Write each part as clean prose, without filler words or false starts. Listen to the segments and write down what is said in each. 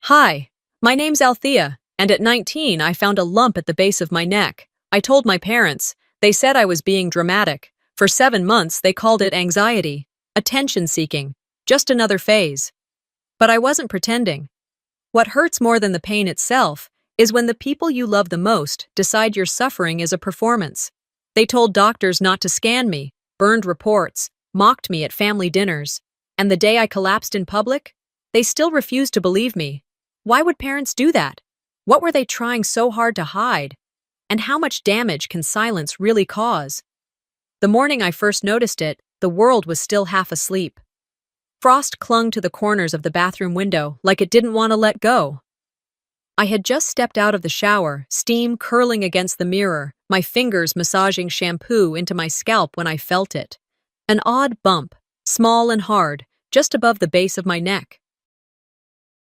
Hi, my name's Althea, and at 19 I found a lump at the base of my neck. I told my parents. They said I was being dramatic. For 7 months they called it anxiety, attention-seeking, just another phase. But I wasn't pretending. What hurts more than the pain itself is when the people you love the most decide your suffering is a performance. They told doctors not to scan me, burned reports, mocked me at family dinners, and the day I collapsed in public, they still refused to believe me. Why would parents do that? What were they trying so hard to hide? And how much damage can silence really cause? The morning I first noticed it, the world was still half asleep. Frost clung to the corners of the bathroom window like it didn't want to let go. I had just stepped out of the shower, steam curling against the mirror, my fingers massaging shampoo into my scalp when I felt it. An odd bump, small and hard, just above the base of my neck.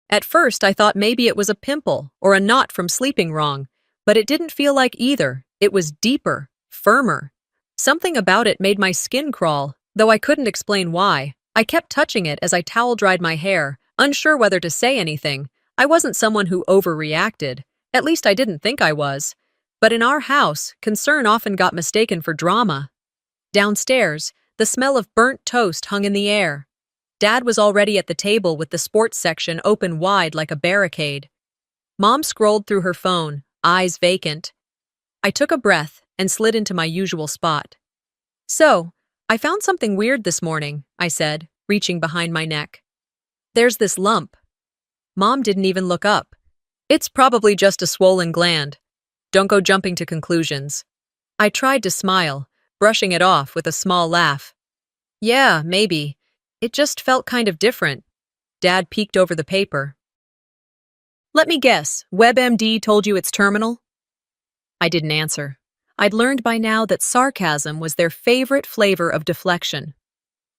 At first, I thought maybe it was a pimple or a knot from sleeping wrong, but it didn't feel like either. It was deeper, firmer. Something about it made my skin crawl, though I couldn't explain why. I kept touching it as I towel-dried my hair, unsure whether to say anything. I wasn't someone who overreacted. At least I didn't think I was. But in our house, concern often got mistaken for drama. Downstairs, the smell of burnt toast hung in the air. Dad was already at the table with the sports section open wide like a barricade. Mom scrolled through her phone, eyes vacant. I took a breath and slid into my usual spot. "So, I found something weird this morning," I said, reaching behind my neck. "There's this lump." Mom didn't even look up. "It's probably just a swollen gland. Don't go jumping to conclusions." I tried to smile, brushing it off with a small laugh. "Yeah, maybe. It just felt kind of different." Dad peeked over the paper. "Let me guess, WebMD told you it's terminal?" I didn't answer. I'd learned by now that sarcasm was their favorite flavor of deflection.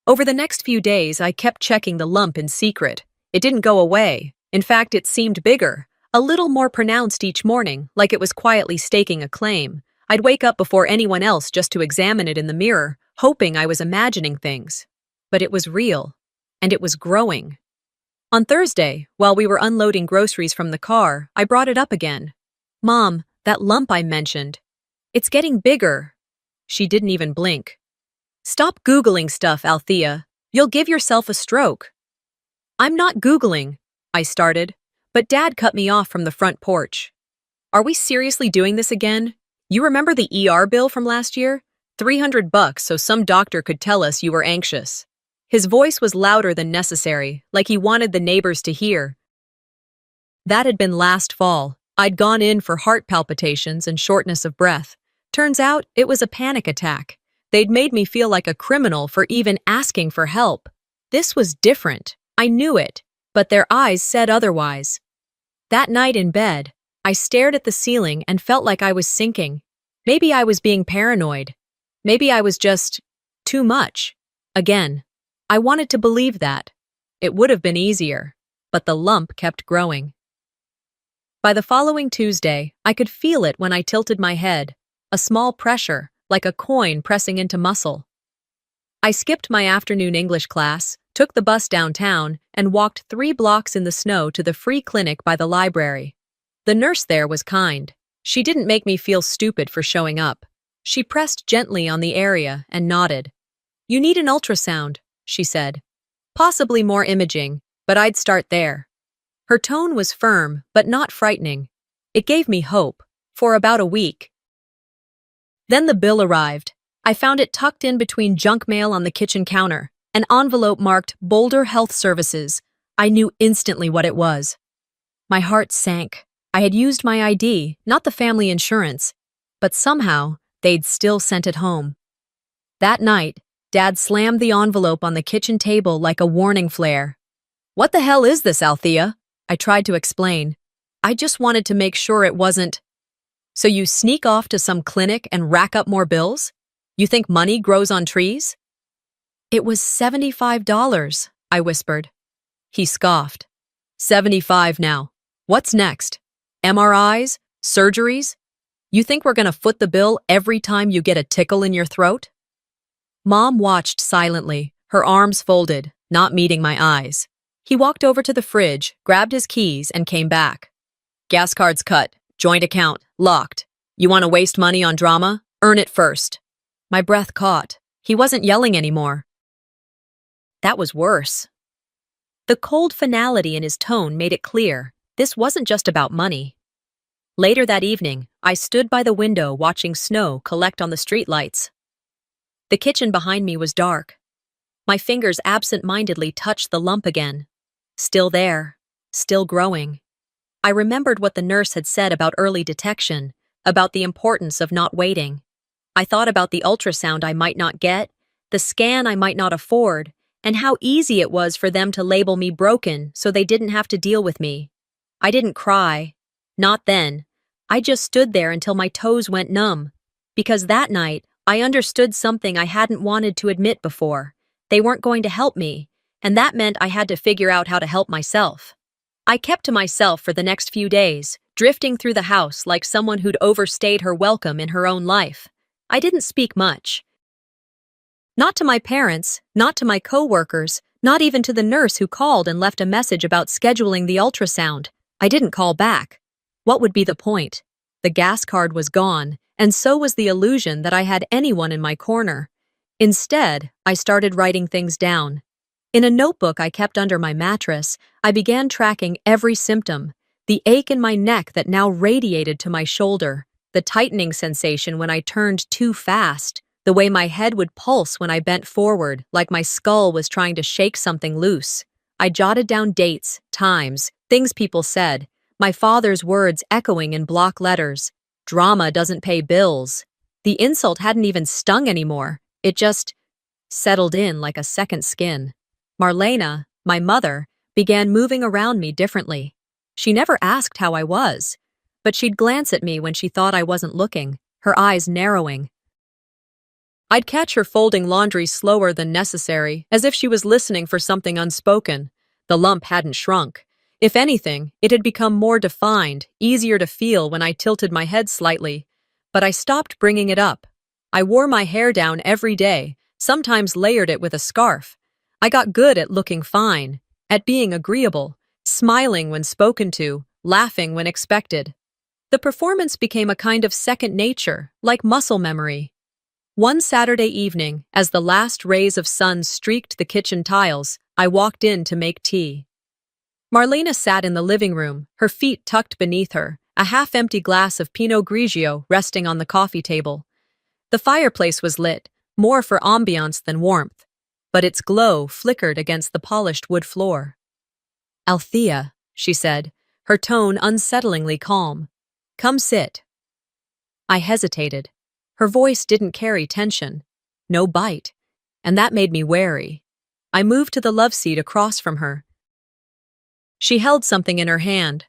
Over the next few days, I kept checking the lump in secret. It didn't go away. In fact, it seemed bigger, a little more pronounced each morning, like it was quietly staking a claim. I'd wake up before anyone else just to examine it in the mirror, hoping I was imagining things. But it was real, and it was growing. On Thursday, while we were unloading groceries from the car, I brought it up again. "Mom, that lump I mentioned. It's getting bigger." She didn't even blink. "Stop Googling stuff, Althea. You'll give yourself a stroke." "I'm not Googling," I started, but Dad cut me off from the front porch. "Are we seriously doing this again? You remember the ER bill from last year? $300 so some doctor could tell us you were anxious." His voice was louder than necessary, like he wanted the neighbors to hear. That had been last fall. I'd gone in for heart palpitations and shortness of breath. Turns out it was a panic attack. They'd made me feel like a criminal for even asking for help. This was different. I knew it, but their eyes said otherwise. That night in bed, I stared at the ceiling and felt like I was sinking. Maybe I was being paranoid. Maybe I was just too much. Again. I wanted to believe that. It would have been easier, but the lump kept growing. By the following Tuesday, I could feel it when I tilted my head, a small pressure, like a coin pressing into muscle. I skipped my afternoon English class, took the bus downtown, and walked 3 blocks in the snow to the free clinic by the library. The nurse there was kind. She didn't make me feel stupid for showing up. She pressed gently on the area and nodded. "You need an ultrasound," she said. "Possibly more imaging, but I'd start there." Her tone was firm, but not frightening. It gave me hope, for about a week. Then the bill arrived. I found it tucked in between junk mail on the kitchen counter, an envelope marked Boulder Health Services. I knew instantly what it was. My heart sank. I had used my ID, not the family insurance, but somehow they'd still sent it home. That night, Dad slammed the envelope on the kitchen table like a warning flare. "What the hell is this, Althea?" I tried to explain. I just wanted to make sure it wasn't. "So you sneak off to some clinic and rack up more bills? You think money grows on trees?" "It was $75, I whispered. He scoffed. "75 now. What's next? MRIs? Surgeries? You think we're gonna foot the bill every time you get a tickle in your throat?" Mom watched silently, her arms folded, not meeting my eyes. He walked over to the fridge, grabbed his keys, and came back. Gas card's cut. Joint account. Locked. You want to waste money on drama? Earn it first. My breath caught. He wasn't yelling anymore. That was worse. The cold finality in his tone made it clear this wasn't just about money. Later that evening, I stood by the window watching snow collect on the streetlights. The kitchen behind me was dark. My fingers absent-mindedly touched the lump again. Still there. Still growing. I remembered what the nurse had said about early detection, about the importance of not waiting. I thought about the ultrasound I might not get, the scan I might not afford, and how easy it was for them to label me broken so they didn't have to deal with me. I didn't cry. Not then. I just stood there until my toes went numb. Because that night, I understood something I hadn't wanted to admit before. They weren't going to help me, and that meant I had to figure out how to help myself. I kept to myself for the next few days, drifting through the house like someone who'd overstayed her welcome in her own life. I didn't speak much. Not to my parents, not to my co-workers, not even to the nurse who called and left a message about scheduling the ultrasound. I didn't call back. What would be the point? The gas card was gone, and so was the illusion that I had anyone in my corner. Instead, I started writing things down. In a notebook I kept under my mattress, I began tracking every symptom. The ache in my neck that now radiated to my shoulder, the tightening sensation when I turned too fast, the way my head would pulse when I bent forward, like my skull was trying to shake something loose. I jotted down dates, times, things people said, my father's words echoing in block letters. Drama doesn't pay bills. The insult hadn't even stung anymore. It just settled in like a second skin. Marlena, my mother, began moving around me differently. She never asked how I was, but she'd glance at me when she thought I wasn't looking, her eyes narrowing. I'd catch her folding laundry slower than necessary, as if she was listening for something unspoken. The lump hadn't shrunk. If anything, it had become more defined, easier to feel when I tilted my head slightly. But I stopped bringing it up. I wore my hair down every day, sometimes layered it with a scarf. I got good at looking fine, at being agreeable, smiling when spoken to, laughing when expected. The performance became a kind of second nature, like muscle memory. One Saturday evening, as the last rays of sun streaked the kitchen tiles, I walked in to make tea. Marlena sat in the living room, her feet tucked beneath her, a half-empty glass of Pinot Grigio resting on the coffee table. The fireplace was lit, more for ambiance than warmth, but its glow flickered against the polished wood floor. "Althea," she said, her tone unsettlingly calm. "Come sit." I hesitated. Her voice didn't carry tension, no bite, and that made me wary. I moved to the love seat across from her. She held something in her hand.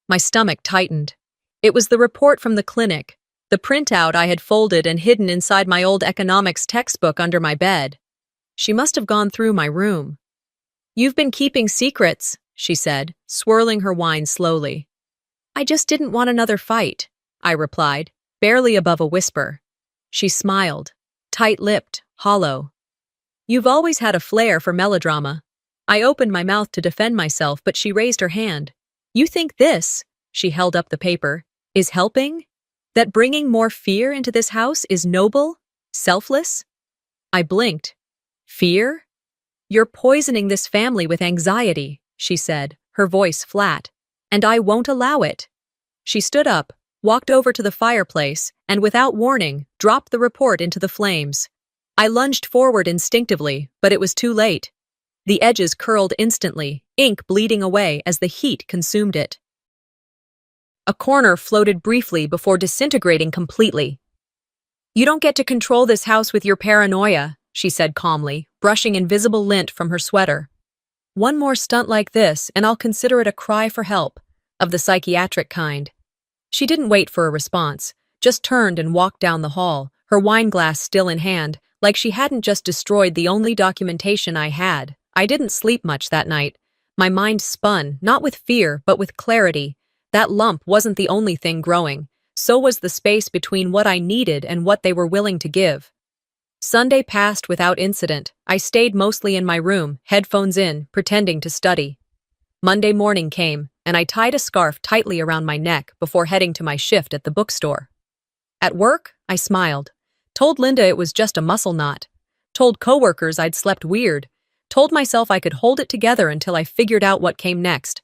My stomach tightened. It was the report from the clinic, the printout I had folded and hidden inside my old economics textbook under my bed. She must have gone through my room. "You've been keeping secrets," she said, swirling her wine slowly. "I just didn't want another fight," I replied, barely above a whisper. She smiled, tight-lipped, hollow. "You've always had a flair for melodrama." I opened my mouth to defend myself, but she raised her hand. "You think this," she held up the paper, "is helping? That bringing more fear into this house is noble? Selfless?" I blinked. "Fear? You're poisoning this family with anxiety," she said, her voice flat. "And I won't allow it." She stood up, walked over to the fireplace, and without warning, dropped the report into the flames. I lunged forward instinctively, but it was too late. The edges curled instantly, ink bleeding away as the heat consumed it. A corner floated briefly before disintegrating completely. "You don't get to control this house with your paranoia," she said calmly, brushing invisible lint from her sweater. "One more stunt like this, and I'll consider it a cry for help, of the psychiatric kind." She didn't wait for a response, just turned and walked down the hall, her wineglass still in hand, like she hadn't just destroyed the only documentation I had. I didn't sleep much that night. My mind spun, not with fear, but with clarity. That lump wasn't the only thing growing. So was the space between what I needed and what they were willing to give. Sunday passed without incident. I stayed mostly in my room, headphones in, pretending to study. Monday morning came, and I tied a scarf tightly around my neck before heading to my shift at the bookstore. At work, I smiled. Told Linda it was just a muscle knot. Told coworkers I'd slept weird. Told myself I could hold it together until I figured out what came next.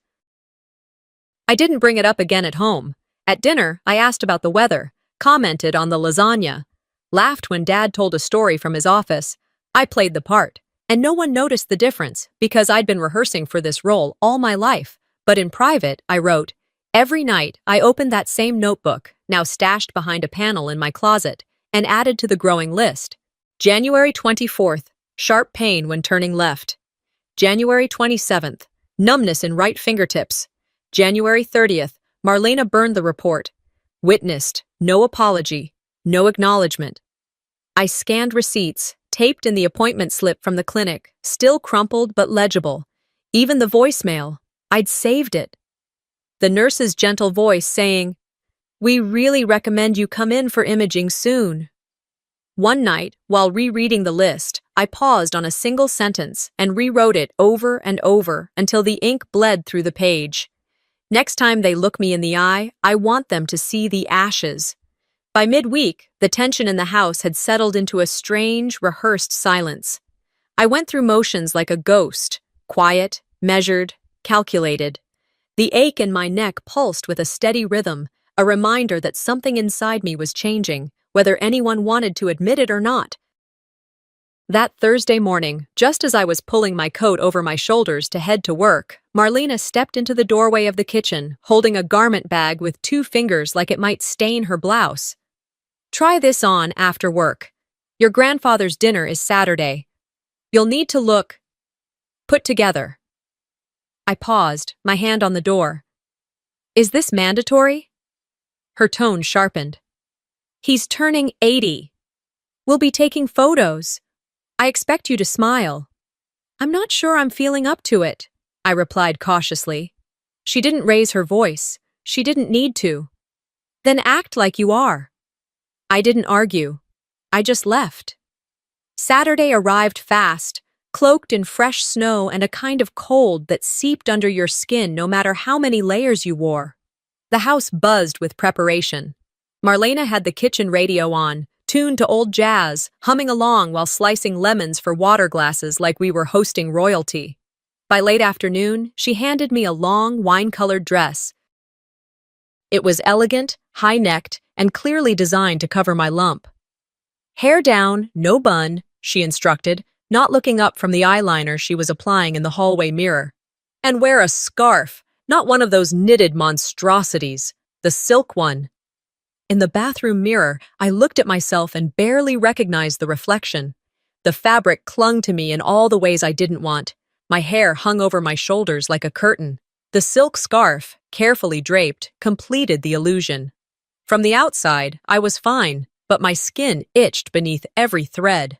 I didn't bring it up again at home. At dinner, I asked about the weather, commented on the lasagna, laughed when Dad told a story from his office. I played the part, and no one noticed the difference because I'd been rehearsing for this role all my life. But in private, I wrote, every night, I opened that same notebook, now stashed behind a panel in my closet, and added to the growing list. January 24th, sharp pain when turning left. January 27th, numbness in right fingertips. January 30th, Marlena burned the report. Witnessed, no apology, no acknowledgement. I scanned receipts, taped in the appointment slip from the clinic, still crumpled but legible. Even the voicemail, I'd saved it. The nurse's gentle voice saying, "We really recommend you come in for imaging soon." One night, while rereading the list, I paused on a single sentence and rewrote it over and over until the ink bled through the page. Next time they look me in the eye, I want them to see the ashes. By midweek, the tension in the house had settled into a strange, rehearsed silence. I went through motions like a ghost, quiet, measured, calculated. The ache in my neck pulsed with a steady rhythm, a reminder that something inside me was changing, whether anyone wanted to admit it or not. That Thursday morning, just as I was pulling my coat over my shoulders to head to work, Marlena stepped into the doorway of the kitchen, holding a garment bag with 2 fingers like it might stain her blouse. "Try this on after work. Your grandfather's dinner is Saturday. You'll need to look put together." I paused, my hand on the door. "Is this mandatory?" Her tone sharpened. "He's turning 80. We'll be taking photos. I expect you to smile." "I'm not sure I'm feeling up to it," I replied cautiously. She didn't raise her voice. She didn't need to. "Then act like you are." I didn't argue. I just left. Saturday arrived fast, cloaked in fresh snow and a kind of cold that seeped under your skin no matter how many layers you wore. The house buzzed with preparation. Marlena had the kitchen radio on, tuned to old jazz, humming along while slicing lemons for water glasses like we were hosting royalty. By late afternoon, she handed me a long, wine-colored dress. It was elegant, high-necked, and clearly designed to cover my lump. "Hair down, no bun," she instructed, not looking up from the eyeliner she was applying in the hallway mirror. "And wear a scarf, not one of those knitted monstrosities, the silk one." In the bathroom mirror, I looked at myself and barely recognized the reflection. The fabric clung to me in all the ways I didn't want. My hair hung over my shoulders like a curtain. The silk scarf, carefully draped, completed the illusion. From the outside, I was fine, but my skin itched beneath every thread.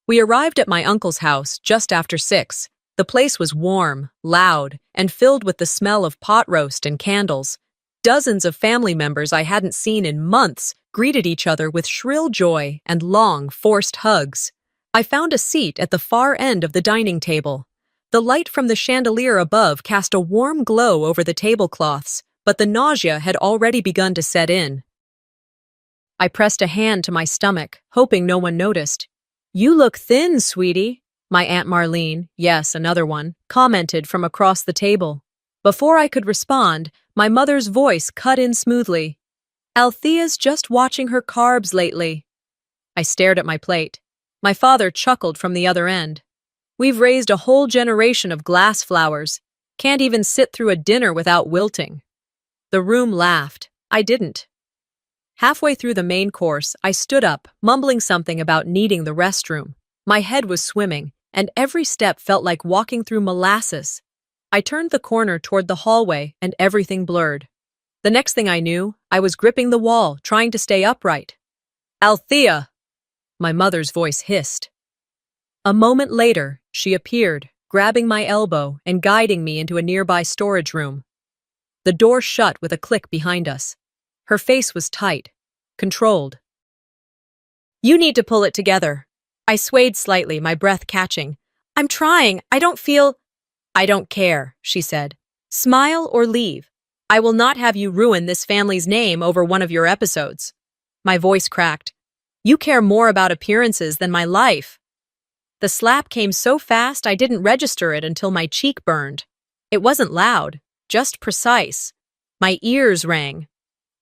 We arrived at my uncle's house just after 6. The place was warm, loud, and filled with the smell of pot roast and candles. Dozens of family members I hadn't seen in months greeted each other with shrill joy and long, forced hugs. I found a seat at the far end of the dining table. The light from the chandelier above cast a warm glow over the tablecloths, but the nausea had already begun to set in. I pressed a hand to my stomach, hoping no one noticed. "You look thin, sweetie," my Aunt Marlene, yes, another one, commented from across the table. Before I could respond, my mother's voice cut in smoothly. "Althea's just watching her carbs lately." I stared at my plate. My father chuckled from the other end. "We've raised a whole generation of glass flowers. Can't even sit through a dinner without wilting." The room laughed. I didn't. Halfway through the main course, I stood up, mumbling something about needing the restroom. My head was swimming, and every step felt like walking through molasses. I turned the corner toward the hallway, and everything blurred. The next thing I knew, I was gripping the wall, trying to stay upright. "Althea!" My mother's voice hissed. A moment later, she appeared, grabbing my elbow and guiding me into a nearby storage room. The door shut with a click behind us. Her face was tight, controlled. You need to pull it together. I swayed slightly, my breath catching. I'm trying. I don't feel. I don't care, she said. Smile or leave. I will not have you ruin this family's name over one of your episodes. My voice cracked. You care more about appearances than my life. The slap came so fast I didn't register it until my cheek burned. It wasn't loud, just precise. My ears rang.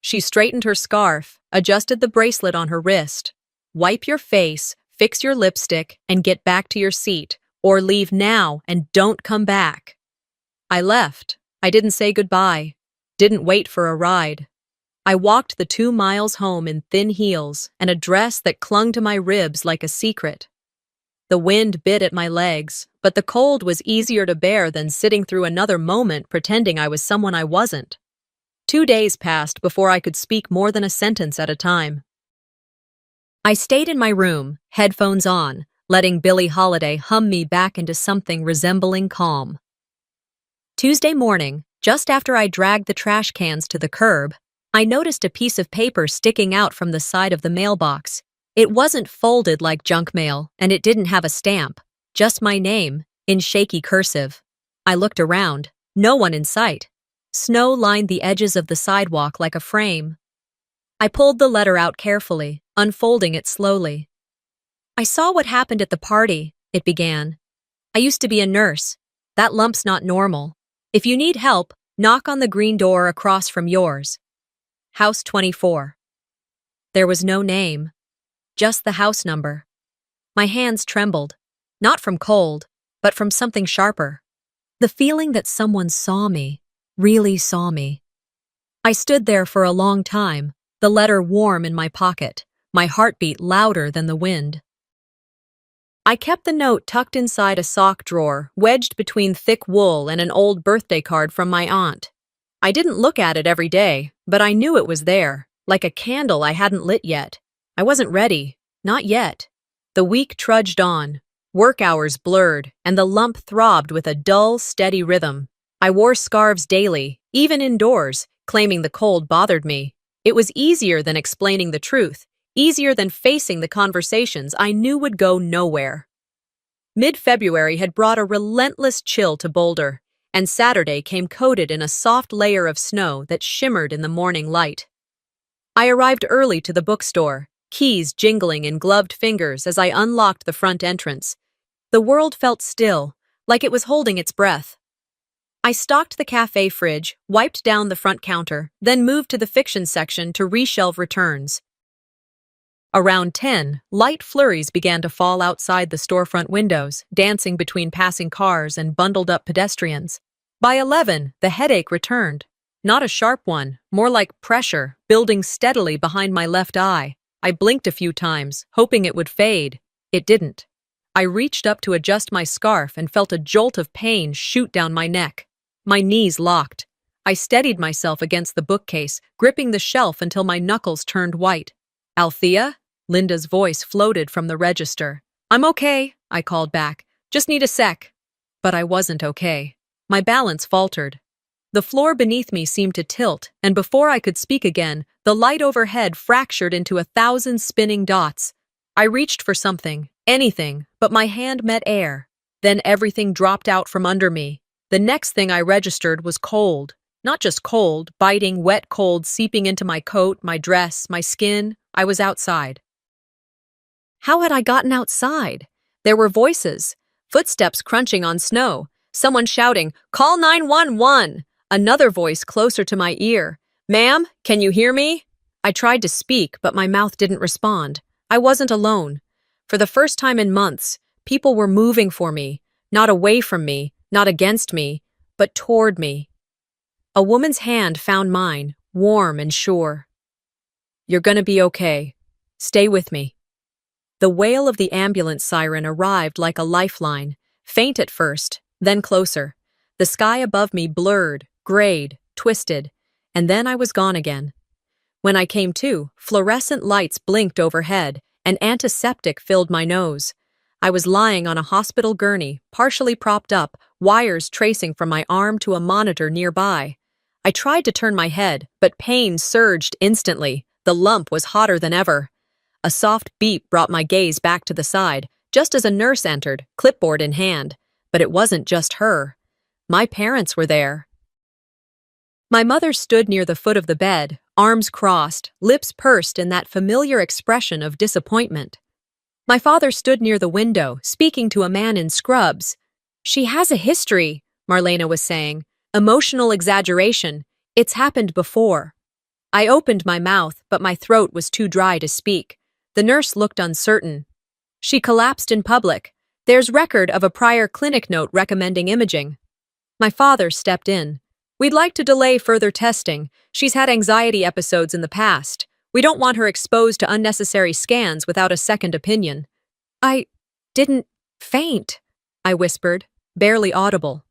She straightened her scarf, adjusted the bracelet on her wrist. Wipe your face, fix your lipstick, and get back to your seat, or leave now and don't come back. I left. I didn't say goodbye. Didn't wait for a ride. I walked the 2 miles home in thin heels and a dress that clung to my ribs like a secret. The wind bit at my legs, but the cold was easier to bear than sitting through another moment pretending I was someone I wasn't. 2 days passed before I could speak more than a sentence at a time. I stayed in my room, headphones on, letting Billie Holiday hum me back into something resembling calm. Tuesday morning, just after I dragged the trash cans to the curb, I noticed a piece of paper sticking out from the side of the mailbox. It wasn't folded like junk mail, and it didn't have a stamp, just my name, in shaky cursive. I looked around, no one in sight. Snow lined the edges of the sidewalk like a frame. I pulled the letter out carefully, unfolding it slowly. I saw what happened at the party, it began. I used to be a nurse. That lump's not normal. If you need help, knock on the green door across from yours. House 24. There was no name, just the house number. My hands trembled, not from cold, but from something sharper. The feeling that someone saw me, really saw me. I stood there for a long time, the letter warm in my pocket, my heartbeat louder than the wind. I kept the note tucked inside a sock drawer, wedged between thick wool and an old birthday card from my aunt. I didn't look at it every day, but I knew it was there, like a candle I hadn't lit yet. I wasn't ready, not yet. The week trudged on. Work hours blurred, and the lump throbbed with a dull, steady rhythm. I wore scarves daily, even indoors, claiming the cold bothered me. It was easier than explaining the truth, easier than facing the conversations I knew would go nowhere. Mid-February had brought a relentless chill to Boulder, and Saturday came coated in a soft layer of snow that shimmered in the morning light. I arrived early to the bookstore, keys jingling in gloved fingers as I unlocked the front entrance. The world felt still, like it was holding its breath. I stocked the cafe fridge, wiped down the front counter, then moved to the fiction section to reshelve returns. Around 10, light flurries began to fall outside the storefront windows, dancing between passing cars and bundled-up pedestrians. By 11, the headache returned. Not a sharp one, more like pressure, building steadily behind my left eye. I blinked a few times, hoping it would fade. It didn't. I reached up to adjust my scarf and felt a jolt of pain shoot down my neck. My knees locked. I steadied myself against the bookcase, gripping the shelf until my knuckles turned white. Althea? Linda's voice floated from the register. I'm okay, I called back. Just need a sec. But I wasn't okay. My balance faltered. The floor beneath me seemed to tilt, and before I could speak again, the light overhead fractured into 1,000 spinning dots. I reached for something, anything, but my hand met air. Then everything dropped out from under me. The next thing I registered was cold. Not just cold, biting, wet cold seeping into my coat, my dress, my skin. I was outside. How had I gotten outside? There were voices, footsteps crunching on snow, someone shouting, "Call 911!" Another voice closer to my ear. "Ma'am, can you hear me?" I tried to speak, but my mouth didn't respond. I wasn't alone. For the first time in months, people were moving for me, not away from me, not against me, but toward me. A woman's hand found mine, warm and sure. "You're gonna be okay. Stay with me." The wail of the ambulance siren arrived like a lifeline, faint at first, then closer. The sky above me blurred, grayed, twisted, and then I was gone again. When I came to, fluorescent lights blinked overhead, and antiseptic filled my nose. I was lying on a hospital gurney, partially propped up, wires tracing from my arm to a monitor nearby. I tried to turn my head, but pain surged instantly. The lump was hotter than ever. A soft beep brought my gaze back to the side, just as a nurse entered, clipboard in hand. But it wasn't just her. My parents were there. My mother stood near the foot of the bed, arms crossed, lips pursed in that familiar expression of disappointment. My father stood near the window, speaking to a man in scrubs. "She has a history," Marlena was saying. "Emotional exaggeration. It's happened before." I opened my mouth, but my throat was too dry to speak. The nurse looked uncertain. "She collapsed in public. There's record of a prior clinic note recommending imaging." My father stepped in. "We'd like to delay further testing. She's had anxiety episodes in the past. We don't want her exposed to unnecessary scans without a second opinion." "I didn't faint," I whispered, barely audible.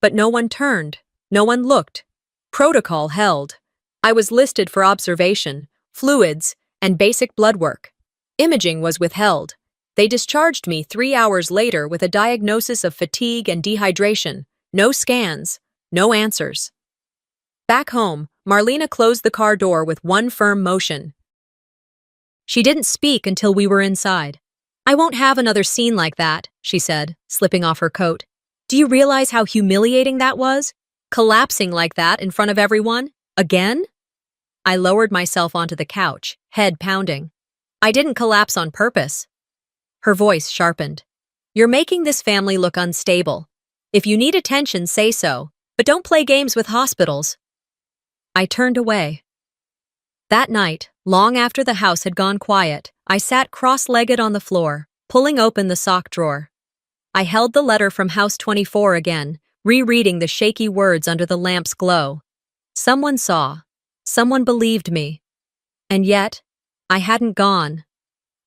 But no one turned. No one looked. Protocol held. I was listed for observation, fluids, and basic blood work. Imaging was withheld. They discharged me 3 hours later with a diagnosis of fatigue and dehydration. No scans, no answers. Back home, Marlena closed the car door with one firm motion. She didn't speak until we were inside. "I won't have another scene like that," she said, slipping off her coat. "Do you realize how humiliating that was? Collapsing like that in front of everyone? Again?" I lowered myself onto the couch, head pounding. "I didn't collapse on purpose." Her voice sharpened. "You're making this family look unstable. If you need attention, say so, but don't play games with hospitals." I turned away. That night, long after the house had gone quiet, I sat cross-legged on the floor, pulling open the sock drawer. I held the letter from House 24 again, rereading the shaky words under the lamp's glow. Someone saw. Someone believed me. And yet, I hadn't gone.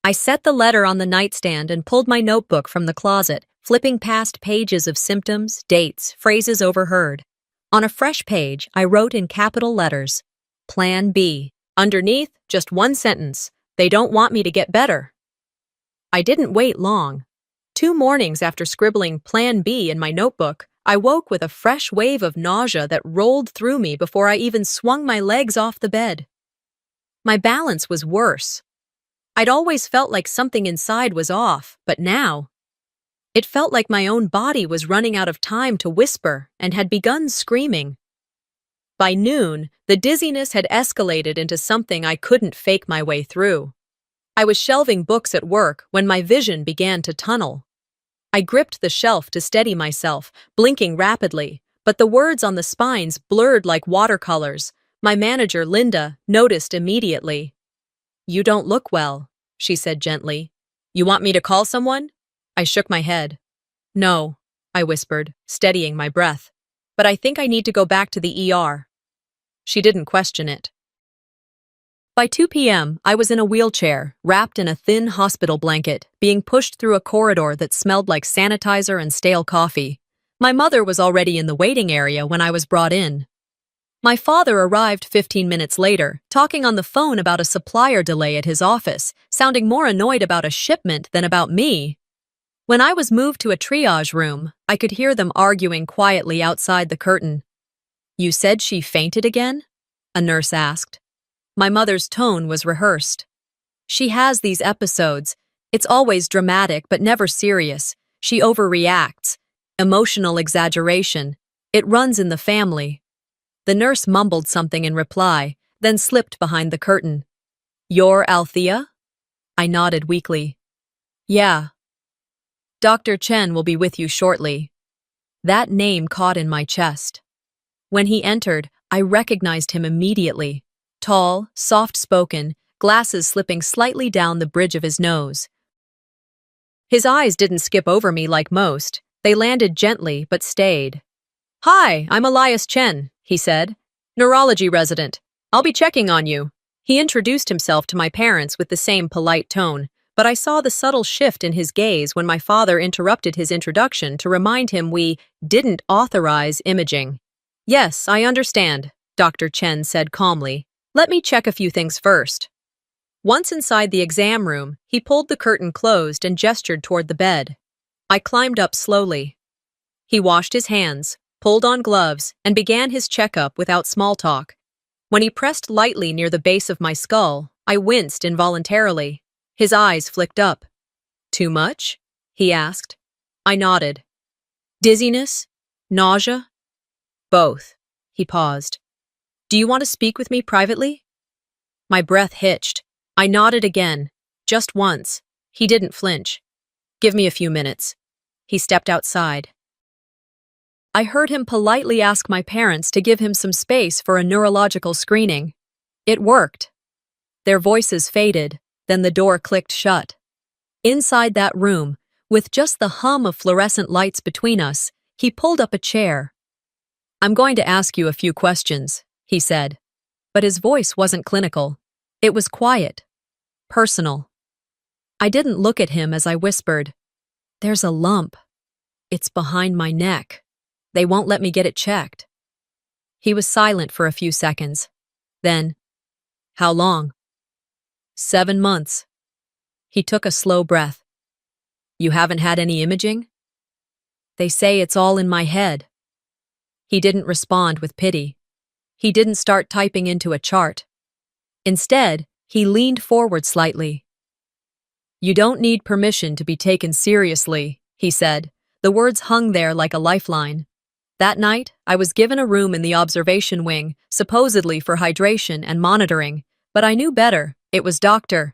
I set the letter on the nightstand and pulled my notebook from the closet, flipping past pages of symptoms, dates, phrases overheard. On a fresh page, I wrote in capital letters, Plan B. Underneath, just one sentence, "They don't want me to get better." I didn't wait long. 2 mornings after scribbling Plan B in my notebook, I woke with a fresh wave of nausea that rolled through me before I even swung my legs off the bed. My balance was worse. I'd always felt like something inside was off, but now, it felt like my own body was running out of time to whisper and had begun screaming. By noon, the dizziness had escalated into something I couldn't fake my way through. I was shelving books at work when my vision began to tunnel. I gripped the shelf to steady myself, blinking rapidly, but the words on the spines blurred like watercolors. My manager, Linda, noticed immediately. "You don't look well," she said gently. "You want me to call someone?" I shook my head. "No," I whispered, steadying my breath. "But I think I need to go back to the ER." She didn't question it. By 2 p.m., I was in a wheelchair, wrapped in a thin hospital blanket, being pushed through a corridor that smelled like sanitizer and stale coffee. My mother was already in the waiting area when I was brought in. My father arrived 15 minutes later, talking on the phone about a supplier delay at his office, sounding more annoyed about a shipment than about me. When I was moved to a triage room, I could hear them arguing quietly outside the curtain. "You said she fainted again?" a nurse asked. My mother's tone was rehearsed. "She has these episodes. It's always dramatic but never serious. She overreacts. Emotional exaggeration. It runs in the family." The nurse mumbled something in reply, then slipped behind the curtain. "You're Althea?" I nodded weakly. "Yeah. Dr. Chen will be with you shortly." That name caught in my chest. When he entered, I recognized him immediately. Tall, soft-spoken, glasses slipping slightly down the bridge of his nose. His eyes didn't skip over me like most. They landed gently but stayed. "Hi, I'm Elias Chen," he said. "Neurology resident. I'll be checking on you." He introduced himself to my parents with the same polite tone, but I saw the subtle shift in his gaze when my father interrupted his introduction to remind him we didn't authorize imaging. "Yes, I understand," Dr. Chen said calmly. "Let me check a few things first." Once inside the exam room, he pulled the curtain closed and gestured toward the bed. I climbed up slowly. He washed his hands, pulled on gloves, and began his checkup without small talk. When he pressed lightly near the base of my skull, I winced involuntarily. His eyes flicked up. Too much? He asked. I nodded. Dizziness? Nausea? Both. He paused. Do you want to speak with me privately? My breath hitched. I nodded again. Just once. He didn't flinch. Give me a few minutes. He stepped outside. I heard him politely ask my parents to give him some space for a neurological screening. It worked. Their voices faded, then the door clicked shut. Inside that room, with just the hum of fluorescent lights between us, he pulled up a chair. I'm going to ask you a few questions, he said. But his voice wasn't clinical. It was quiet. Personal. I didn't look at him as I whispered, There's a lump. It's behind my neck. They won't let me get it checked. He was silent for a few seconds. Then, How long? 7 months. He took a slow breath. You haven't had any imaging? They say it's all in my head. He didn't respond with pity. He didn't start typing into a chart. Instead, he leaned forward slightly. You don't need permission to be taken seriously, he said. The words hung there like a lifeline. That night, I was given a room in the observation wing, supposedly for hydration and monitoring, but I knew better. It was Dr.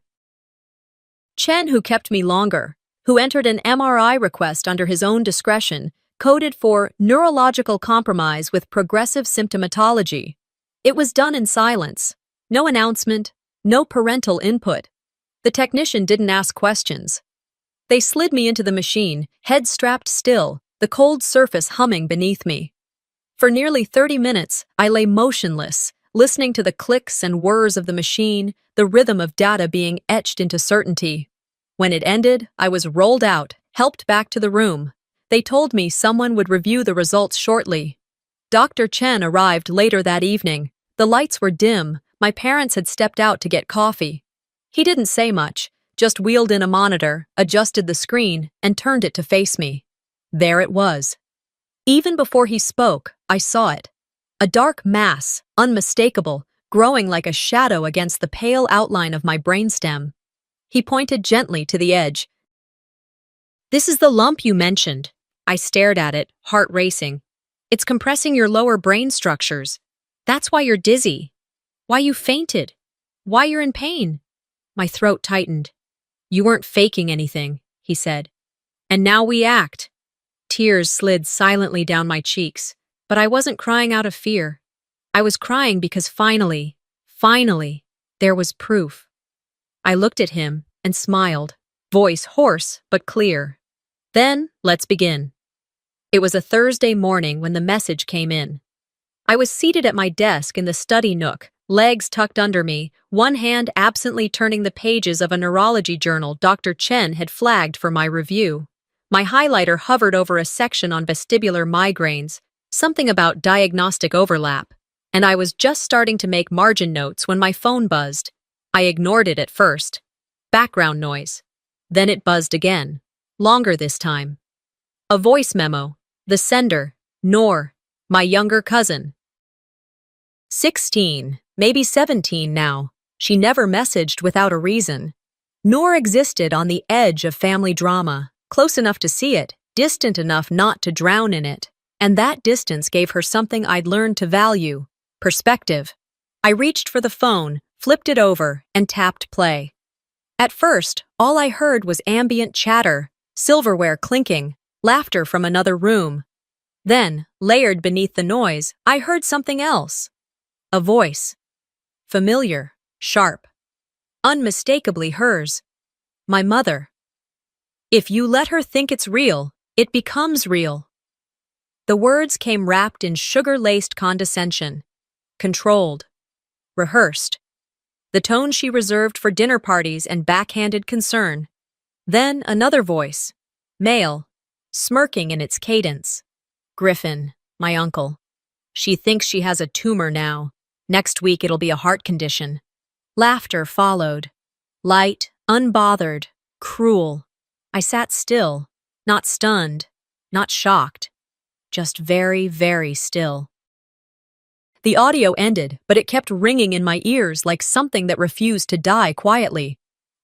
Chen who kept me longer, who entered an MRI request under his own discretion, coded for neurological compromise with progressive symptomatology. It was done in silence. No announcement, no parental input. The technician didn't ask questions. They slid me into the machine, head strapped still, the cold surface humming beneath me. For nearly 30 minutes, I lay motionless, listening to the clicks and whirs of the machine, the rhythm of data being etched into certainty. When it ended, I was rolled out, helped back to the room. They told me someone would review the results shortly. Dr. Chen arrived later that evening. The lights were dim. My parents had stepped out to get coffee. He didn't say much, just wheeled in a monitor, adjusted the screen, and turned it to face me. There it was. Even before he spoke, I saw it. A dark mass, unmistakable, growing like a shadow against the pale outline of my brainstem. He pointed gently to the edge. This is the lump you mentioned. I stared at it, heart racing. It's compressing your lower brain structures. That's why you're dizzy. Why you fainted. Why you're in pain. My throat tightened. You weren't faking anything, he said. And now we act. Tears slid silently down my cheeks, but I wasn't crying out of fear. I was crying because finally, there was proof. I looked at him and smiled, voice hoarse but clear. Then, let's begin. It was a Thursday morning when the message came in. I was seated at my desk in the study nook, legs tucked under me, one hand absently turning the pages of a neurology journal Dr. Chen had flagged for my review. My highlighter hovered over a section on vestibular migraines, something about diagnostic overlap, and I was just starting to make margin notes when my phone buzzed. I ignored it at first. Background noise. Then it buzzed again. Longer this time. A voice memo. The sender, Noor, my younger cousin. 16, maybe 17 now. She never messaged without a reason. Noor existed on the edge of family drama, close enough to see it, distant enough not to drown in it. And that distance gave her something I'd learned to value: perspective. I reached for the phone, flipped it over, and tapped play. At first, all I heard was ambient chatter, silverware clinking, laughter from another room. Then, layered beneath the noise, I heard something else. A voice. Familiar, sharp. Unmistakably hers. My mother. If you let her think it's real, it becomes real. The words came wrapped in sugar-laced condescension. Controlled. Rehearsed. The tone she reserved for dinner parties and backhanded concern. Then another voice. Male. Smirking in its cadence. Griffin, my uncle. She thinks she has a tumor now. Next week it'll be a heart condition. Laughter followed. Light, unbothered, cruel. I sat still, not stunned, not shocked. Just very, very still. The audio ended, but it kept ringing in my ears like something that refused to die quietly.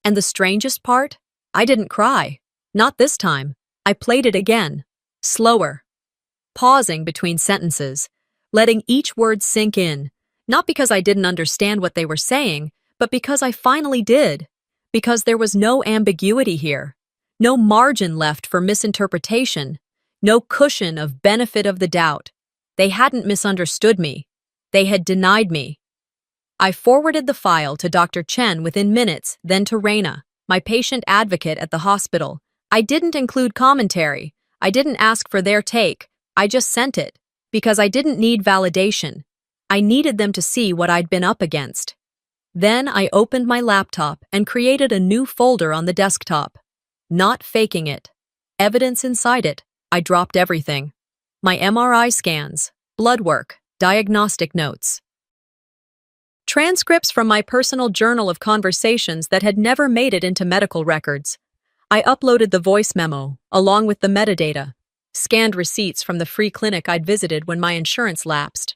And the strangest part? I didn't cry. Not this time. I played it again. Slower. Pausing between sentences. Letting each word sink in. Not because I didn't understand what they were saying, but because I finally did. Because there was no ambiguity here. No margin left for misinterpretation. No cushion of benefit of the doubt. They hadn't misunderstood me. They had denied me. I forwarded the file to Dr. Chen within minutes, then to Reina, my patient advocate at the hospital. I didn't include commentary. I didn't ask for their take. I just sent it. Because I didn't need validation. I needed them to see what I'd been up against. Then I opened my laptop and created a new folder on the desktop. Not faking it. Evidence inside it. I dropped everything. My MRI scans, blood work, diagnostic notes. Transcripts from my personal journal of conversations that had never made it into medical records. I uploaded the voice memo, along with the metadata. Scanned receipts from the free clinic I'd visited when my insurance lapsed.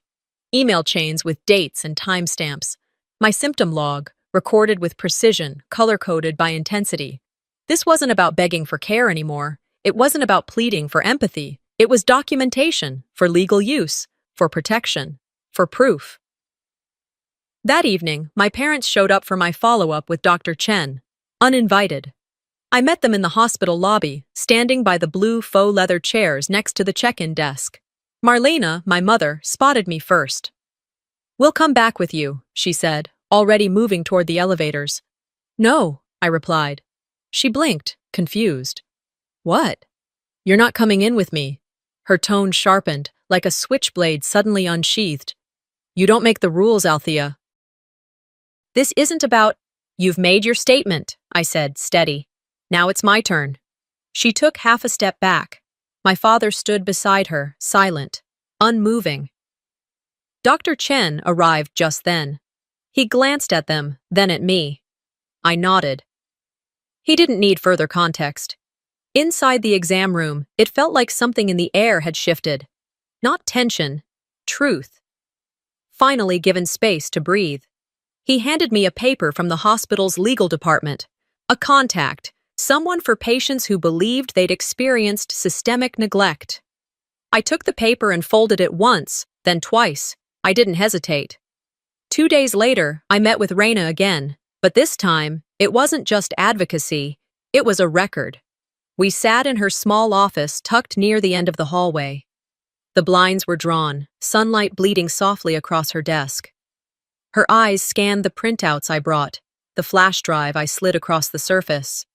Email chains with dates and timestamps. My symptom log, recorded with precision, color-coded by intensity. This wasn't about begging for care anymore. It wasn't about pleading for empathy. It was documentation, for legal use, for protection, for proof. That evening, my parents showed up for my follow-up with Dr. Chen, uninvited. I met them in the hospital lobby, standing by the blue faux leather chairs next to the check-in desk. Marlena, my mother, spotted me first. "We'll come back with you," she said, already moving toward the elevators. "No," I replied. She blinked, confused. "What?" "You're not coming in with me." Her tone sharpened, like a switchblade suddenly unsheathed. "You don't make the rules, Althea." "This isn't about—" "You've made your statement," I said, steady. "Now it's my turn." She took half a step back. My father stood beside her, silent, unmoving. Dr. Chen arrived just then. He glanced at them, then at me. I nodded. He didn't need further context. Inside the exam room, it felt like something in the air had shifted. Not tension, truth. Finally given space to breathe. He handed me a paper from the hospital's legal department. A contact, someone for patients who believed they'd experienced systemic neglect. I took the paper and folded it once, then twice. I didn't hesitate. 2 days later, I met with Reina again, but this time, it wasn't just advocacy, it was a record. We sat in her small office tucked near the end of the hallway. The blinds were drawn, sunlight bleeding softly across her desk. Her eyes scanned the printouts I brought, the flash drive I slid across the surface.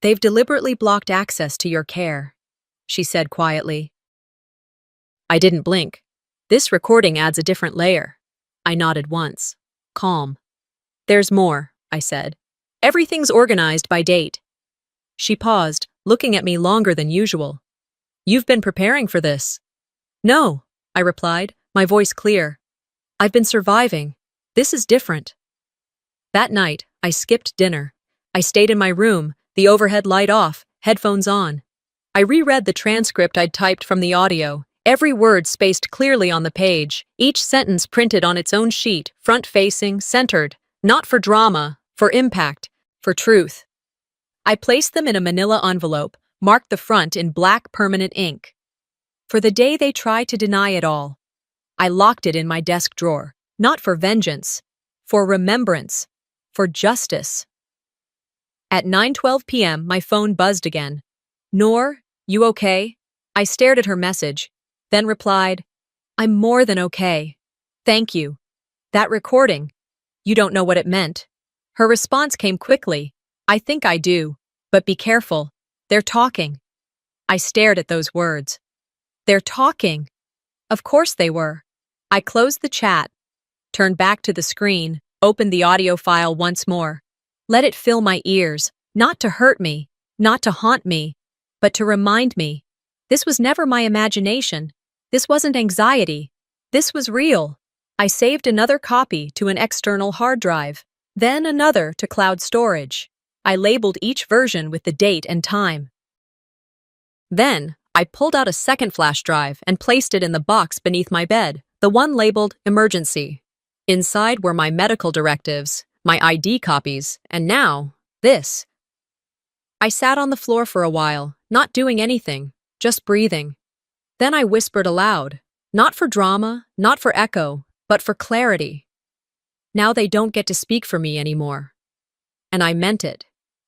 "They've deliberately blocked access to your care," she said quietly. I didn't blink. "This recording adds a different layer." I nodded once. Calm. "There's more," I said. "Everything's organized by date." She paused, looking at me longer than usual. "You've been preparing for this." "No," I replied, my voice clear. "I've been surviving. This is different." That night, I skipped dinner. I stayed in my room, the overhead light off, headphones on. I reread the transcript I'd typed from the audio, every word spaced clearly on the page, each sentence printed on its own sheet, front-facing, centered, not for drama, for impact, for truth. I placed them in a manila envelope, marked the front in black permanent ink. For the day they tried to deny it all. I locked it in my desk drawer, not for vengeance, for remembrance, for justice. At 9:12 p.m., my phone buzzed again. "Noor, you okay?" I stared at her message, then replied, "I'm more than okay. Thank you. That recording, you don't know what it meant." Her response came quickly. "I think I do, but be careful. They're talking." I stared at those words. They're talking. Of course they were. I closed the chat, turned back to the screen, opened the audio file once more. Let it fill my ears, not to hurt me, not to haunt me, but to remind me. This was never my imagination. This wasn't anxiety. This was real. I saved another copy to an external hard drive, then another to cloud storage. I labeled each version with the date and time. Then, I pulled out a second flash drive and placed it in the box beneath my bed, the one labeled emergency. Inside were my medical directives, my ID copies, and now, this. I sat on the floor for a while, not doing anything, just breathing. Then I whispered aloud, not for drama, not for echo, but for clarity. Now they don't get to speak for me anymore. And I meant it.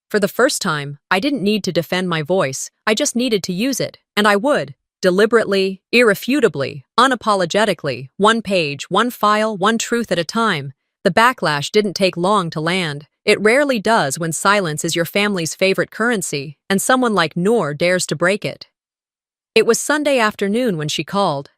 For the first time, I didn't need to defend my voice, I just needed to use it, and I would. Deliberately, irrefutably, unapologetically, one page, one file, one truth at a time. The backlash didn't take long to land. It rarely does when silence is your family's favorite currency, and someone like Noor dares to break it. It was Sunday afternoon when she called.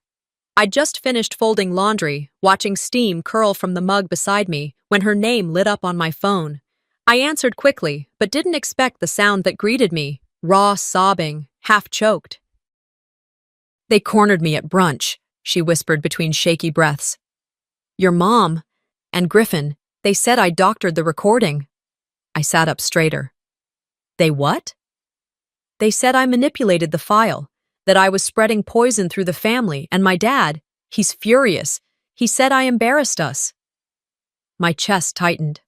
I'd just finished folding laundry, watching steam curl from the mug beside me, when her name lit up on my phone. I answered quickly, but didn't expect the sound that greeted me, raw sobbing, half-choked. "They cornered me at brunch," she whispered between shaky breaths. "Your mom and Griffin, they said I doctored the recording." I sat up straighter. "They what?" "They said I manipulated the file, that I was spreading poison through the family, and my dad, he's furious. He said I embarrassed us." My chest tightened.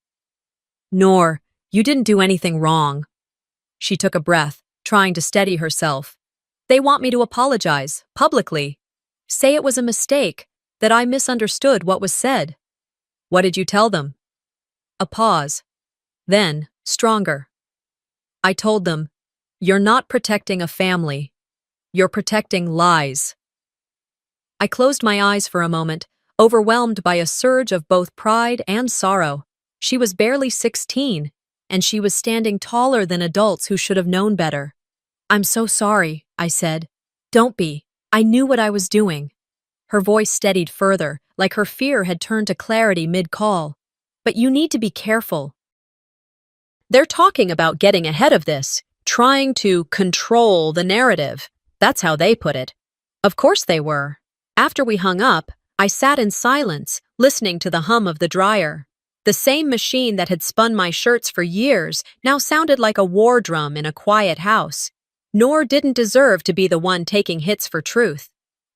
"Noor, you didn't do anything wrong." She took a breath, trying to steady herself. "They want me to apologize, publicly. Say it was a mistake, that I misunderstood what was said." "What did you tell them?" A pause. Then, stronger. I told them, "You're not protecting a family. You're protecting lies." I closed my eyes for a moment, overwhelmed by a surge of both pride and sorrow. She was barely 16, and she was standing taller than adults who should have known better. "I'm so sorry," I said. "Don't be. I knew what I was doing." Her voice steadied further, like her fear had turned to clarity mid-call. "But you need to be careful. They're talking about getting ahead of this, trying to control the narrative. That's how they put it." Of course they were. After we hung up, I sat in silence, listening to the hum of the dryer. The same machine that had spun my shirts for years now sounded like a war drum in a quiet house. Noor didn't deserve to be the one taking hits for truth.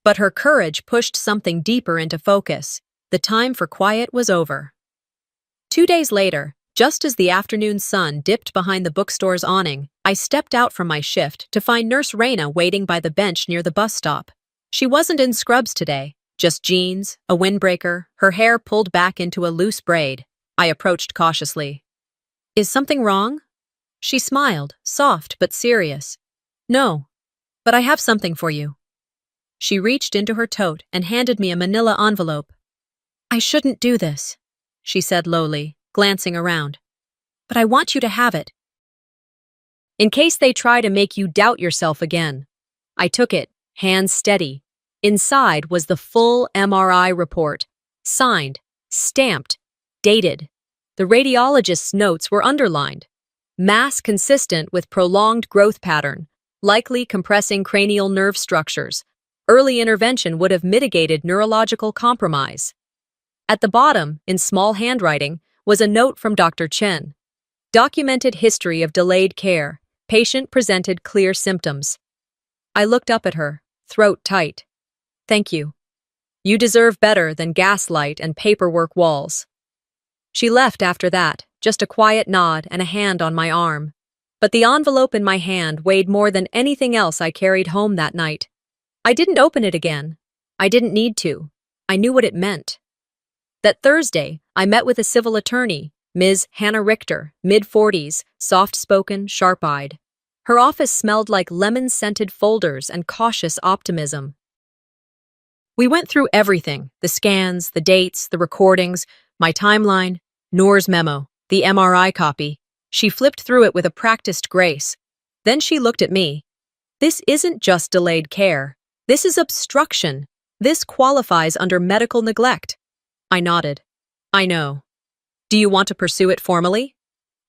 But her courage pushed something deeper into focus. The time for quiet was over. 2 days later, just as the afternoon sun dipped behind the bookstore's awning, I stepped out from my shift to find Nurse Raina waiting by the bench near the bus stop. She wasn't in scrubs today, just jeans, a windbreaker, her hair pulled back into a loose braid. I approached cautiously. "Is something wrong?" She smiled, soft but serious. "No, but I have something for you." She reached into her tote and handed me a manila envelope. "I shouldn't do this," she said lowly, glancing around. "But I want you to have it, in case they try to make you doubt yourself again." I took it, hands steady. Inside was the full MRI report, signed, stamped, dated. The radiologist's notes were underlined. Mass consistent with prolonged growth pattern, likely compressing cranial nerve structures. Early intervention would have mitigated neurological compromise. At the bottom, in small handwriting, was a note from Dr. Chen. Documented history of delayed care. Patient presented clear symptoms. I looked up at her, throat tight. "Thank you. You deserve better than gaslight and paperwork walls." She left after that, just a quiet nod and a hand on my arm. But the envelope in my hand weighed more than anything else I carried home that night. I didn't open it again. I didn't need to. I knew what it meant. That Thursday, I met with a civil attorney, Ms. Hannah Richter, mid-40s, soft-spoken, sharp-eyed. Her office smelled like lemon-scented folders and cautious optimism. We went through everything, the scans, the dates, the recordings, my timeline, Noor's memo, the MRI copy. She flipped through it with a practiced grace. Then she looked at me. "This isn't just delayed care. This is obstruction. This qualifies under medical neglect." I nodded. "I know. Do you want to pursue it formally?"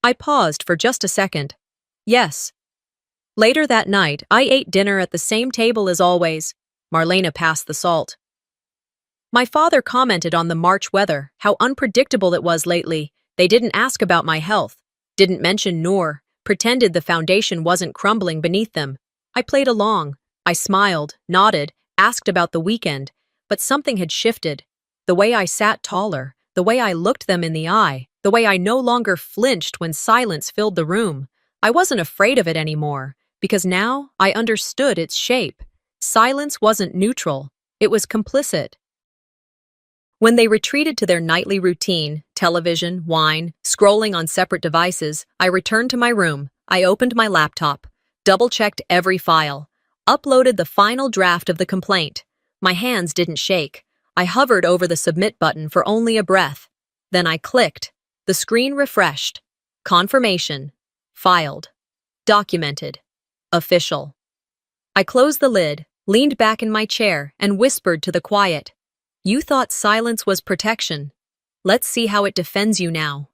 I paused for just a second. "Yes." Later that night, I ate dinner at the same table as always. Marlena passed the salt. My father commented on the March weather, how unpredictable it was lately. They didn't ask about my health, didn't mention Noor, pretended the foundation wasn't crumbling beneath them. I played along. I smiled, nodded, asked about the weekend, but something had shifted. The way I sat taller, the way I looked them in the eye, the way I no longer flinched when silence filled the room. I wasn't afraid of it anymore, because now I understood its shape. Silence wasn't neutral, it was complicit. When they retreated to their nightly routine, television, wine, scrolling on separate devices, I returned to my room. I opened my laptop, double-checked every file, uploaded the final draft of the complaint. My hands didn't shake. I hovered over the submit button for only a breath. Then I clicked. The screen refreshed. Confirmation. Filed. Documented. Official. I closed the lid, leaned back in my chair, and whispered to the quiet. You thought silence was protection. Let's see how it defends you now.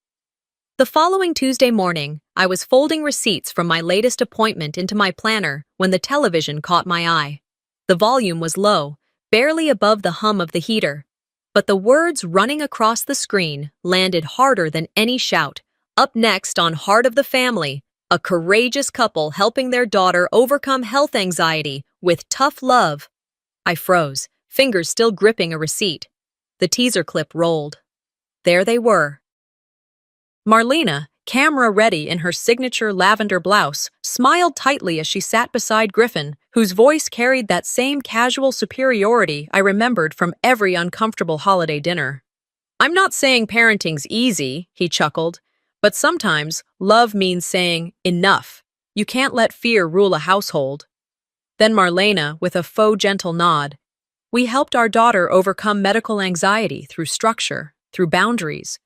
The following Tuesday morning, I was folding receipts from my latest appointment into my planner when the television caught my eye. The volume was low, barely above the hum of the heater. But the words running across the screen landed harder than any shout. Up next on Heart of the Family, a courageous couple helping their daughter overcome health anxiety with tough love. I froze, fingers still gripping a receipt. The teaser clip rolled. There they were. Marlena, camera ready in her signature lavender blouse, smiled tightly as she sat beside Griffin, whose voice carried that same casual superiority I remembered from every uncomfortable holiday dinner. I'm not saying parenting's easy, he chuckled, but sometimes love means saying, enough. You can't let fear rule a household. Then Marlena, with a faux gentle nod, we helped our daughter overcome medical anxiety through structure, through boundaries,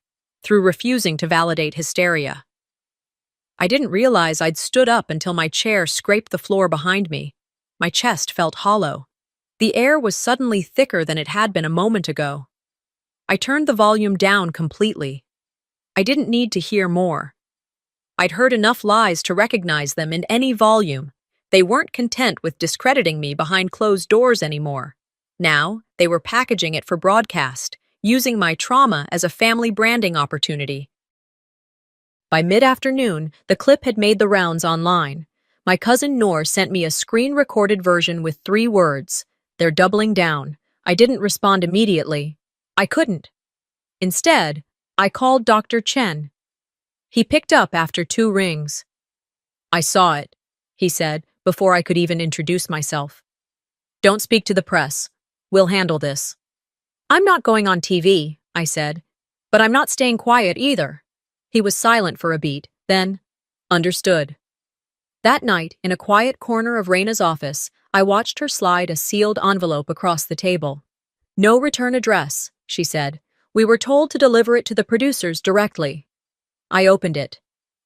through refusing to validate hysteria. I didn't realize I'd stood up until my chair scraped the floor behind me. My chest felt hollow. The air was suddenly thicker than it had been a moment ago. I turned the volume down completely. I didn't need to hear more. I'd heard enough lies to recognize them in any volume. They weren't content with discrediting me behind closed doors anymore. Now, they were packaging it for broadcast, using my trauma as a family branding opportunity. By mid-afternoon, the clip had made the rounds online. My cousin Noor sent me a screen-recorded version with 3 words. They're doubling down. I didn't respond immediately. I couldn't. Instead, I called Dr. Chen. He picked up after 2 rings. I saw it, he said, before I could even introduce myself. Don't speak to the press. We'll handle this. I'm not going on TV, I said, but I'm not staying quiet either. He was silent for a beat, then, understood. That night, in a quiet corner of Raina's office, I watched her slide a sealed envelope across the table. No return address, she said. We were told to deliver it to the producers directly. I opened it.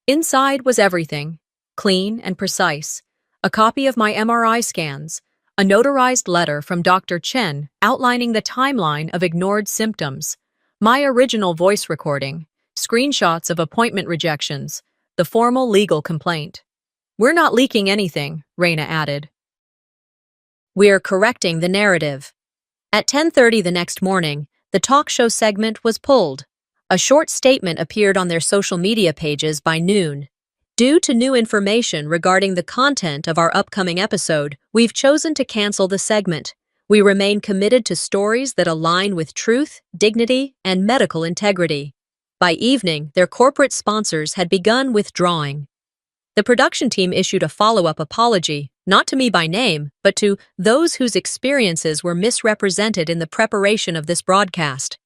Inside was everything, clean and precise. A copy of my MRI scans, a notarized letter from Dr. Chen outlining the timeline of ignored symptoms, my original voice recording, screenshots of appointment rejections, the formal legal complaint. We're not leaking anything, Raina added. We're correcting the narrative. At 10:30 the next morning, the talk show segment was pulled. A short statement appeared on their social media pages by noon. Due to new information regarding the content of our upcoming episode, we've chosen to cancel the segment. We remain committed to stories that align with truth, dignity, and medical integrity. By evening, their corporate sponsors had begun withdrawing. The production team issued a follow-up apology, not to me by name, but to those whose experiences were misrepresented in the preparation of this broadcast.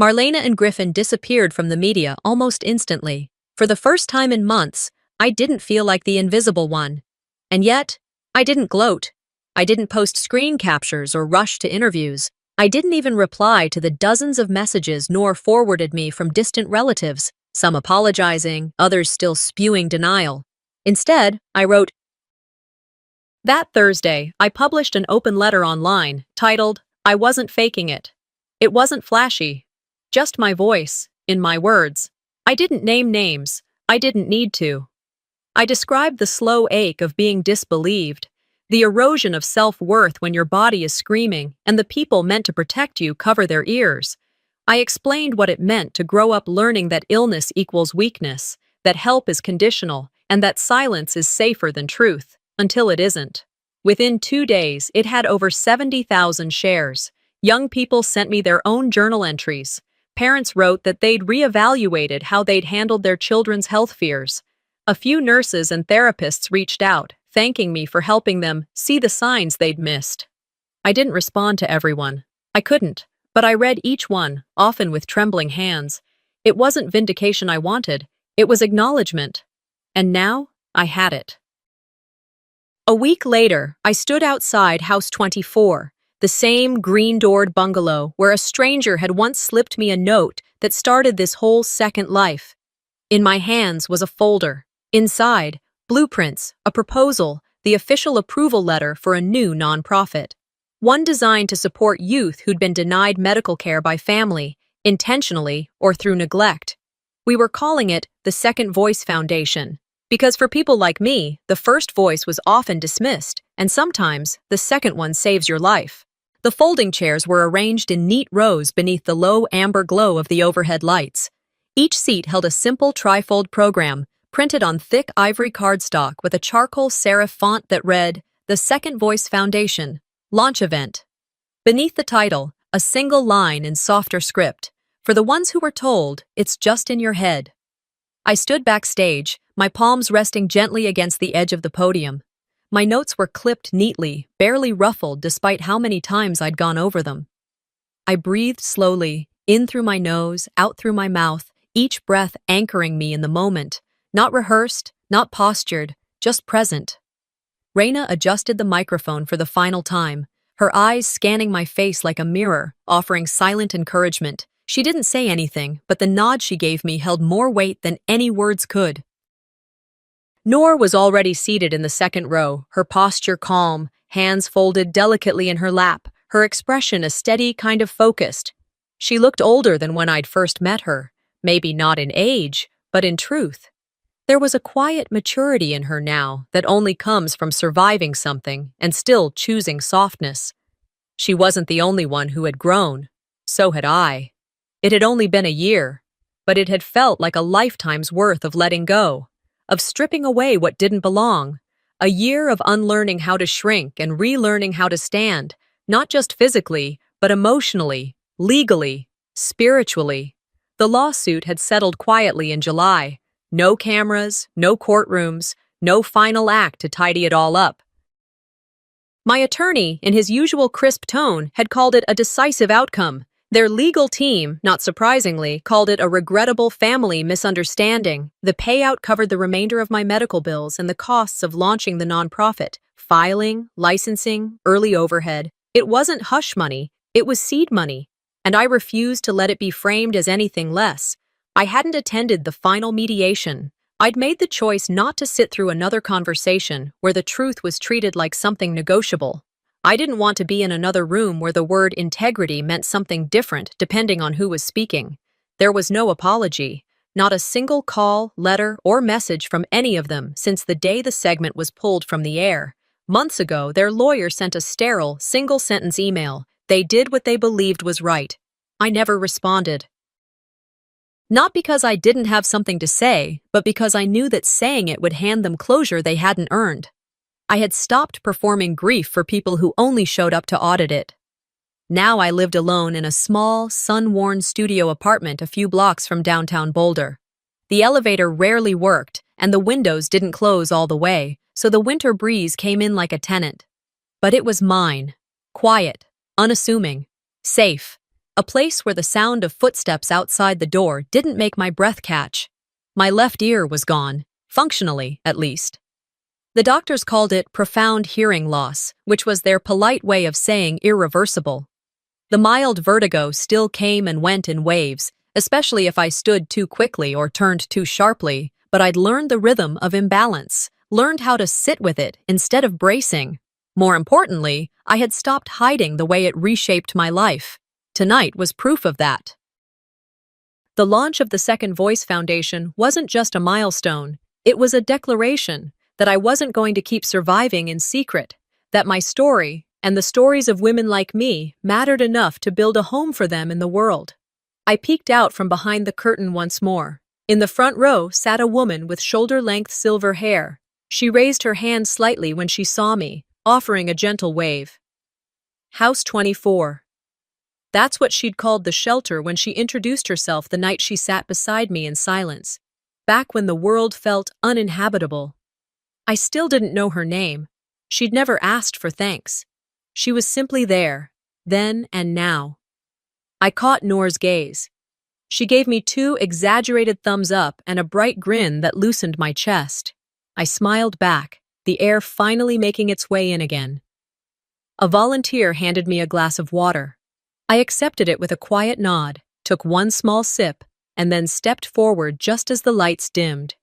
Marlena and Griffin disappeared from the media almost instantly. For the first time in months, I didn't feel like the invisible one. And yet, I didn't gloat. I didn't post screen captures or rush to interviews. I didn't even reply to the dozens of messages Noor forwarded me from distant relatives, some apologizing, others still spewing denial. Instead, I wrote, That Thursday, I published an open letter online titled, I wasn't faking it. It wasn't flashy. Just my voice, in my words. I didn't name names. I didn't need to. I described the slow ache of being disbelieved, the erosion of self-worth when your body is screaming and the people meant to protect you cover their ears. I explained what it meant to grow up learning that illness equals weakness, that help is conditional, and that silence is safer than truth, until it isn't. Within 2 days, it had over 70,000 shares. Young people sent me their own journal entries. Parents wrote that they'd reevaluated how they'd handled their children's health fears. A few nurses and therapists reached out, thanking me for helping them see the signs they'd missed. I didn't respond to everyone. I couldn't, but I read each one, often with trembling hands. It wasn't vindication I wanted, it was acknowledgement. And now, I had it. A week later, I stood outside House 24, the same green-doored bungalow where a stranger had once slipped me a note that started this whole second life. In my hands was a folder. Inside, blueprints, a proposal, the official approval letter for a new nonprofit. One designed to support youth who'd been denied medical care by family, intentionally or through neglect. We were calling it the Second Voice Foundation, because for people like me, the first voice was often dismissed, and sometimes the second one saves your life. The folding chairs were arranged in neat rows beneath the low amber glow of the overhead lights. Each seat held a simple trifold program, printed on thick ivory cardstock with a charcoal serif font that read, The Second Voice Foundation, Launch Event. Beneath the title, a single line in softer script. For the ones who were told, it's just in your head. I stood backstage, my palms resting gently against the edge of the podium. My notes were clipped neatly, barely ruffled despite how many times I'd gone over them. I breathed slowly, in through my nose, out through my mouth, each breath anchoring me in the moment. Not rehearsed, not postured, just present. Raina adjusted the microphone for the final time, her eyes scanning my face like a mirror, offering silent encouragement. She didn't say anything, but the nod she gave me held more weight than any words could. Noor was already seated in the second row, her posture calm, hands folded delicately in her lap, her expression a steady kind of focused. She looked older than when I'd first met her, maybe not in age, but in truth. There was a quiet maturity in her now that only comes from surviving something and still choosing softness. She wasn't the only one who had grown. So had I. It had only been a year, but it had felt like a lifetime's worth of letting go, of stripping away what didn't belong, a year of unlearning how to shrink and relearning how to stand, not just physically, but emotionally, legally, spiritually. The lawsuit had settled quietly in July. No cameras, no courtrooms, no final act to tidy it all up. My attorney, in his usual crisp tone, had called it a decisive outcome. Their legal team, not surprisingly, called it a regrettable family misunderstanding. The payout covered the remainder of my medical bills and the costs of launching the nonprofit, filing, licensing, early overhead. It wasn't hush money, it was seed money, and I refused to let it be framed as anything less. I hadn't attended the final mediation. I'd made the choice not to sit through another conversation where the truth was treated like something negotiable. I didn't want to be in another room where the word integrity meant something different depending on who was speaking. There was no apology, not a single call, letter, or message from any of them since the day the segment was pulled from the air. Months ago, their lawyer sent a sterile, single-sentence email. They did what they believed was right. I never responded. Not because I didn't have something to say, but because I knew that saying it would hand them closure they hadn't earned. I had stopped performing grief for people who only showed up to audit it. Now I lived alone in a small, sun-worn studio apartment a few blocks from downtown Boulder. The elevator rarely worked, and the windows didn't close all the way, so the winter breeze came in like a tenant. But it was mine. Quiet, unassuming, safe. A place where the sound of footsteps outside the door didn't make my breath catch. My left ear was gone, functionally, at least. The doctors called it profound hearing loss, which was their polite way of saying irreversible. The mild vertigo still came and went in waves, especially if I stood too quickly or turned too sharply, but I'd learned the rhythm of imbalance, learned how to sit with it instead of bracing. More importantly, I had stopped hiding the way it reshaped my life. Tonight was proof of that. The launch of the Second Voice Foundation wasn't just a milestone, it was a declaration that I wasn't going to keep surviving in secret, that my story, and the stories of women like me, mattered enough to build a home for them in the world. I peeked out from behind the curtain once more. In the front row sat a woman with shoulder-length silver hair. She raised her hand slightly when she saw me, offering a gentle wave. House 24. That's what she'd called the shelter when she introduced herself the night she sat beside me in silence, back when the world felt uninhabitable. I still didn't know her name. She'd never asked for thanks. She was simply there, then and now. I caught Noor's gaze. She gave me two exaggerated thumbs up and a bright grin that loosened my chest. I smiled back, the air finally making its way in again. A volunteer handed me a glass of water. I accepted it with a quiet nod, took one small sip, and then stepped forward just as the lights dimmed.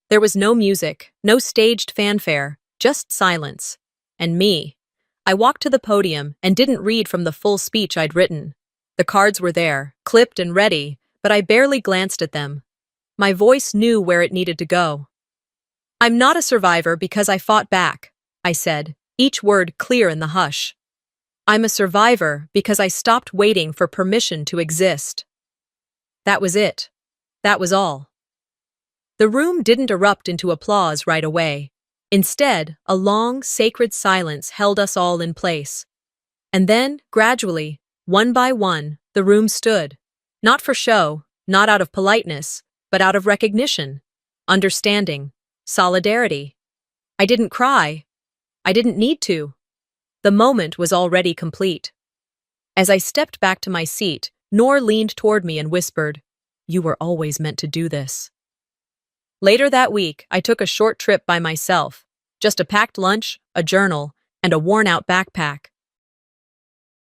There was no music, no staged fanfare, just silence. And me. I walked to the podium and didn't read from the full speech I'd written. The cards were there, clipped and ready, but I barely glanced at them. My voice knew where it needed to go. "I'm not a survivor because I fought back," I said, each word clear in the hush. "I'm a survivor because I stopped waiting for permission to exist." That was it. That was all. The room didn't erupt into applause right away. Instead, a long, sacred silence held us all in place. And then, gradually, one by one, the room stood. Not for show, not out of politeness, but out of recognition, understanding, solidarity. I didn't cry. I didn't need to. The moment was already complete. As I stepped back to my seat, Noor leaned toward me and whispered, "You were always meant to do this." Later that week, I took a short trip by myself, just a packed lunch, a journal, and a worn-out backpack.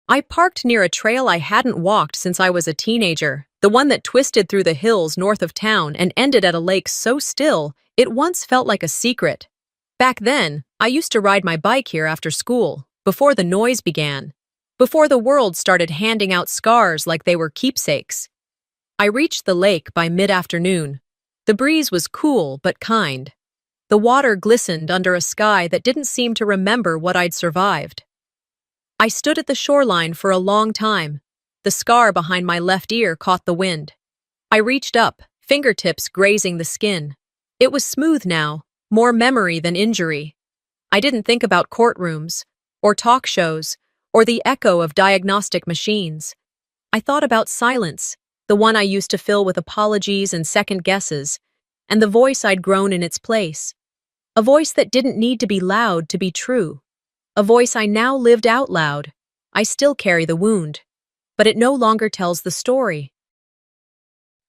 I parked near a trail I hadn't walked since I was a teenager, the one that twisted through the hills north of town and ended at a lake so still, it once felt like a secret. Back then, I used to ride my bike here after school, before the noise began, before the world started handing out scars like they were keepsakes. I reached the lake by mid-afternoon. The breeze was cool but kind. The water glistened under a sky that didn't seem to remember what I'd survived. I stood at the shoreline for a long time. The scar behind my left ear caught the wind. I reached up, fingertips grazing the skin. It was smooth now, more memory than injury. I didn't think about courtrooms, or talk shows, or the echo of diagnostic machines. I thought about silence, the one I used to fill with apologies and second guesses, and the voice I'd grown in its place. A voice that didn't need to be loud to be true. A voice I now lived out loud. I still carry the wound, but it no longer tells the story.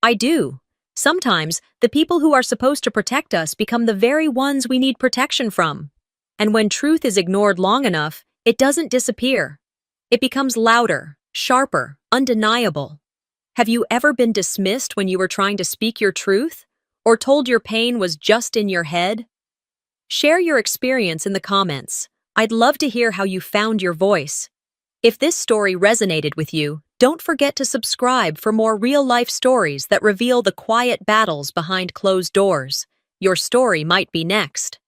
I do. Sometimes, the people who are supposed to protect us become the very ones we need protection from. And when truth is ignored long enough, it doesn't disappear. It becomes louder, sharper, undeniable. Have you ever been dismissed when you were trying to speak your truth? Or told your pain was just in your head? Share your experience in the comments. I'd love to hear how you found your voice. If this story resonated with you, don't forget to subscribe for more real-life stories that reveal the quiet battles behind closed doors. Your story might be next.